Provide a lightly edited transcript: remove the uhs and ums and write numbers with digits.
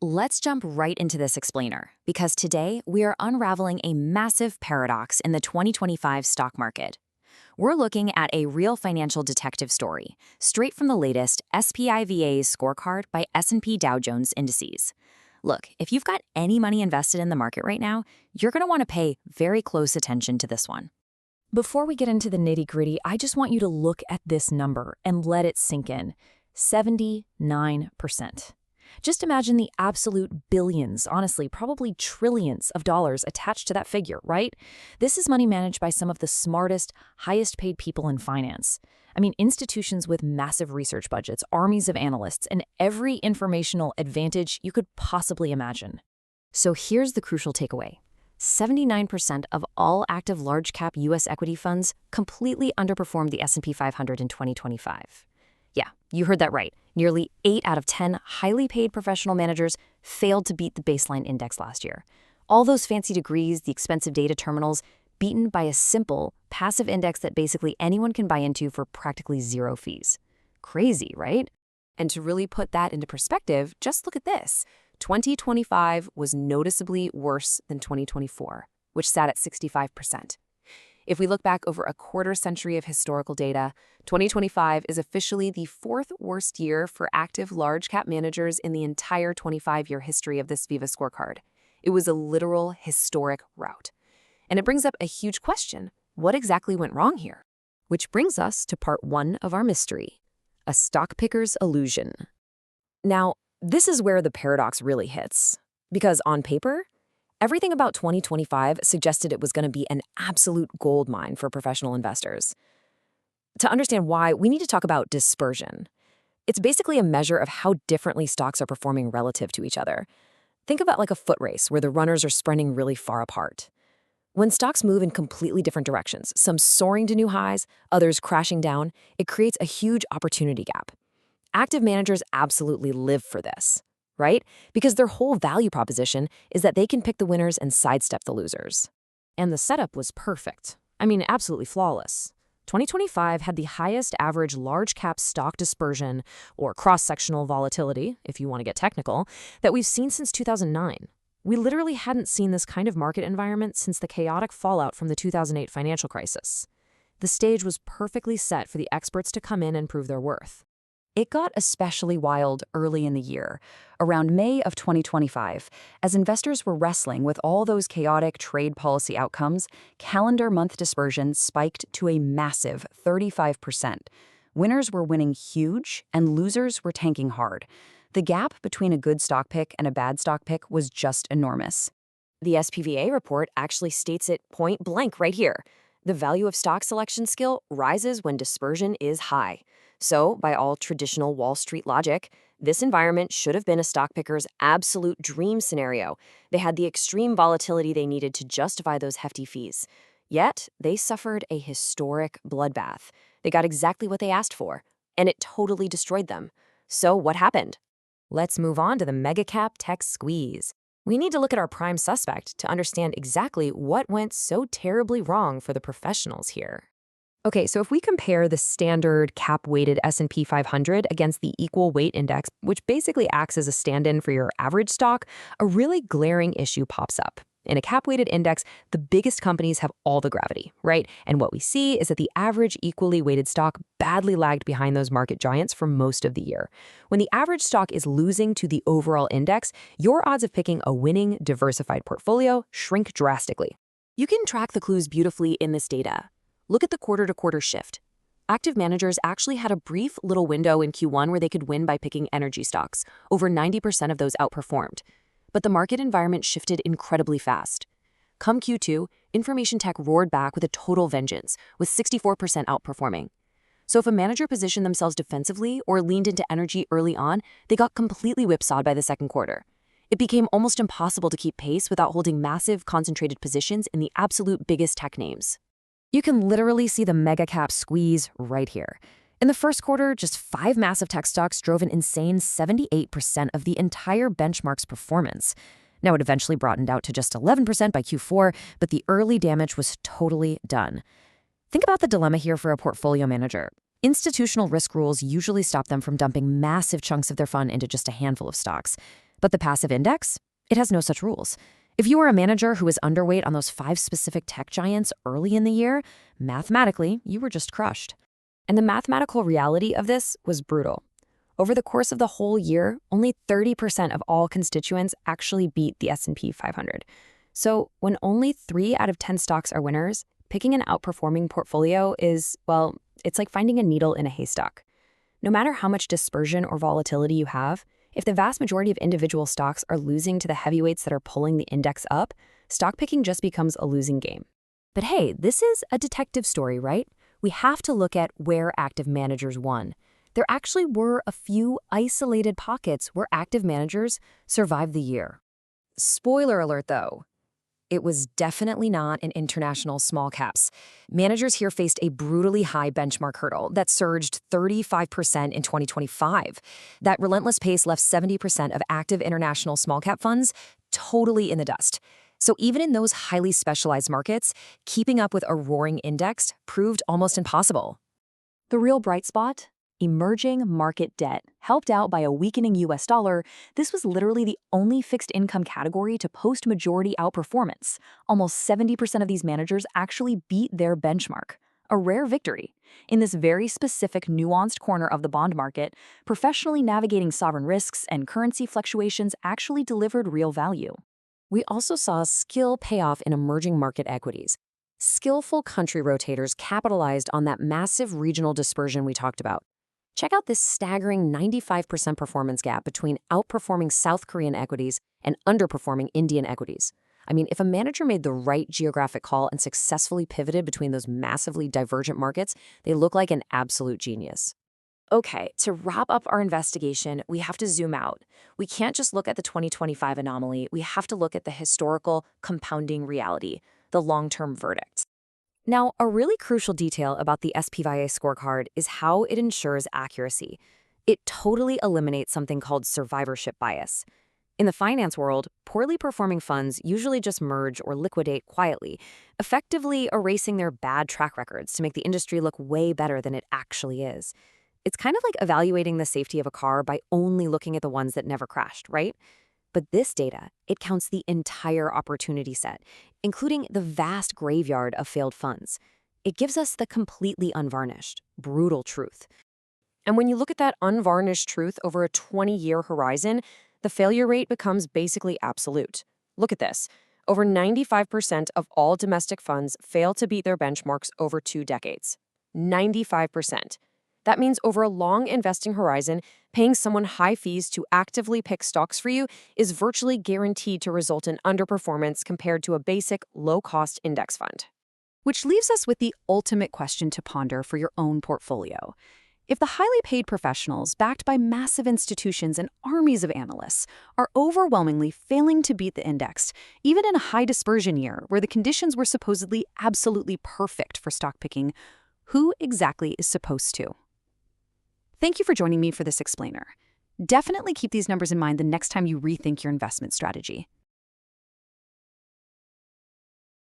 Let's jump right into this explainer, because today we are unraveling a massive paradox in the 2025 stock market. We're looking at a real financial detective story, straight from the latest SPIVA's scorecard by S&P Dow Jones Indices. Look, if you've got any money invested in the market right now, you're going to want to pay very close attention to this one. Before we get into the nitty-gritty, I just want you to look at this number and let it sink in. 79%. Just imagine the absolute billions, honestly, probably trillions of dollars attached to that figure, right? This is money managed by some of the smartest, highest-paid people in finance. I mean, institutions with massive research budgets, armies of analysts, and every informational advantage you could possibly imagine. So here's the crucial takeaway. 79% of all active large-cap U.S. equity funds completely underperformed the S&P 500 in 2025. Yeah, you heard that right. Nearly 8 out of 10 highly paid professional managers failed to beat the baseline index last year. All those fancy degrees, the expensive data terminals, beaten by a simple, passive index that basically anyone can buy into for practically zero fees. Crazy, right? And to really put that into perspective, just look at this. 2025 was noticeably worse than 2024, which sat at 65%. If we look back over a quarter century of historical data, 2025 is officially the fourth worst year for active large-cap managers in the entire 25-year history of this Viva scorecard. It was a literal historic rout. And it brings up a huge question. What exactly went wrong here? Which brings us to part one of our mystery, a stock picker's illusion. Now, this is where the paradox really hits. Because on paper, everything about 2025 suggested it was going to be an absolute gold mine for professional investors. To understand why, we need to talk about dispersion. It's basically a measure of how differently stocks are performing relative to each other. Think about like a foot race where the runners are sprinting really far apart. When stocks move in completely different directions, some soaring to new highs, others crashing down, it creates a huge opportunity gap. Active managers absolutely live for this, right? Because their whole value proposition is that they can pick the winners and sidestep the losers. And the setup was perfect. I mean, absolutely flawless. 2025 had the highest average large-cap stock dispersion, or cross-sectional volatility, if you want to get technical, that we've seen since 2009. We literally hadn't seen this kind of market environment since the chaotic fallout from the 2008 financial crisis. The stage was perfectly set for the experts to come in and prove their worth. It got especially wild early in the year, around May of 2025. As investors were wrestling with all those chaotic trade policy outcomes, calendar month dispersion spiked to a massive 35%. Winners were winning huge, and losers were tanking hard. The gap between a good stock pick and a bad stock pick was just enormous. The SPVA report actually states it point blank right here. The value of stock selection skill rises when dispersion is high. So, by all traditional Wall Street logic, this environment should have been a stock picker's absolute dream scenario. They had the extreme volatility they needed to justify those hefty fees. Yet, they suffered a historic bloodbath. They got exactly what they asked for, and it totally destroyed them. So, what happened? Let's move on to the mega-cap tech squeeze. We need to look at our prime suspect to understand exactly what went so terribly wrong for the professionals here. Okay, so if we compare the standard cap-weighted S&P 500 against the equal weight index, which basically acts as a stand-in for your average stock, a really glaring issue pops up. In a cap-weighted index, the biggest companies have all the gravity, right? And what we see is that the average equally weighted stock badly lagged behind those market giants for most of the year. When the average stock is losing to the overall index, your odds of picking a winning, diversified portfolio shrink drastically. You can track the clues beautifully in this data. Look at the quarter-to-quarter shift. Active managers actually had a brief little window in Q1 where they could win by picking energy stocks. Over 90% of those outperformed. But the market environment shifted incredibly fast. Come Q2, information tech roared back with a total vengeance, with 64% outperforming. So if a manager positioned themselves defensively or leaned into energy early on, they got completely whipsawed by the second quarter. It became almost impossible to keep pace without holding massive, concentrated positions in the absolute biggest tech names. You can literally see the mega-cap squeeze right here. In the first quarter, just 5 massive tech stocks drove an insane 78% of the entire benchmark's performance. Now, it eventually broadened out to just 11% by Q4, but the early damage was totally done. Think about the dilemma here for a portfolio manager. Institutional risk rules usually stop them from dumping massive chunks of their fund into just a handful of stocks. But the passive index? It has no such rules. If you were a manager who was underweight on those 5 specific tech giants early in the year, mathematically, you were just crushed. And the mathematical reality of this was brutal. Over the course of the whole year, only 30% of all constituents actually beat the S&P 500. So when only 3 out of 10 stocks are winners, picking an outperforming portfolio is, well, it's like finding a needle in a haystack. No matter how much dispersion or volatility you have, if the vast majority of individual stocks are losing to the heavyweights that are pulling the index up, stock picking just becomes a losing game. But hey, this is a detective story, right? We have to look at where active managers won. There actually were a few isolated pockets where active managers survived the year. Spoiler alert, though. It was definitely not in international small caps. Managers here faced a brutally high benchmark hurdle that surged 35% in 2025. That relentless pace left 70% of active international small cap funds totally in the dust. So even in those highly specialized markets, keeping up with a roaring index proved almost impossible. The real bright spot? Emerging market debt. Helped out by a weakening US dollar, this was literally the only fixed income category to post majority outperformance. Almost 70% of these managers actually beat their benchmark. A rare victory. In this very specific, nuanced corner of the bond market, professionally navigating sovereign risks and currency fluctuations actually delivered real value. We also saw skill pay off in emerging market equities. Skillful country rotators capitalized on that massive regional dispersion we talked about. Check out this staggering 95% performance gap between outperforming South Korean equities and underperforming Indian equities. I mean, if a manager made the right geographic call and successfully pivoted between those massively divergent markets, they look like an absolute genius. Okay, to wrap up our investigation, we have to zoom out. We can't just look at the 2025 anomaly, we have to look at the historical compounding reality, the long-term verdict. Now, a really crucial detail about the SPVA scorecard is how it ensures accuracy. It totally eliminates something called survivorship bias. In the finance world, poorly performing funds usually just merge or liquidate quietly, effectively erasing their bad track records to make the industry look way better than it actually is. It's kind of like evaluating the safety of a car by only looking at the ones that never crashed, right? But this data, it counts the entire opportunity set, including the vast graveyard of failed funds. It gives us the completely unvarnished, brutal truth. And when you look at that unvarnished truth over a 20-year horizon, the failure rate becomes basically absolute. Look at this. Over 95% of all domestic funds fail to beat their benchmarks over 2 decades. 95%. That means over a long investing horizon, paying someone high fees to actively pick stocks for you is virtually guaranteed to result in underperformance compared to a basic, low-cost index fund. Which leaves us with the ultimate question to ponder for your own portfolio. If the highly paid professionals, backed by massive institutions and armies of analysts, are overwhelmingly failing to beat the index, even in a high dispersion year where the conditions were supposedly absolutely perfect for stock picking, who exactly is supposed to? Thank you for joining me for this explainer. Definitely keep these numbers in mind the next time you rethink your investment strategy.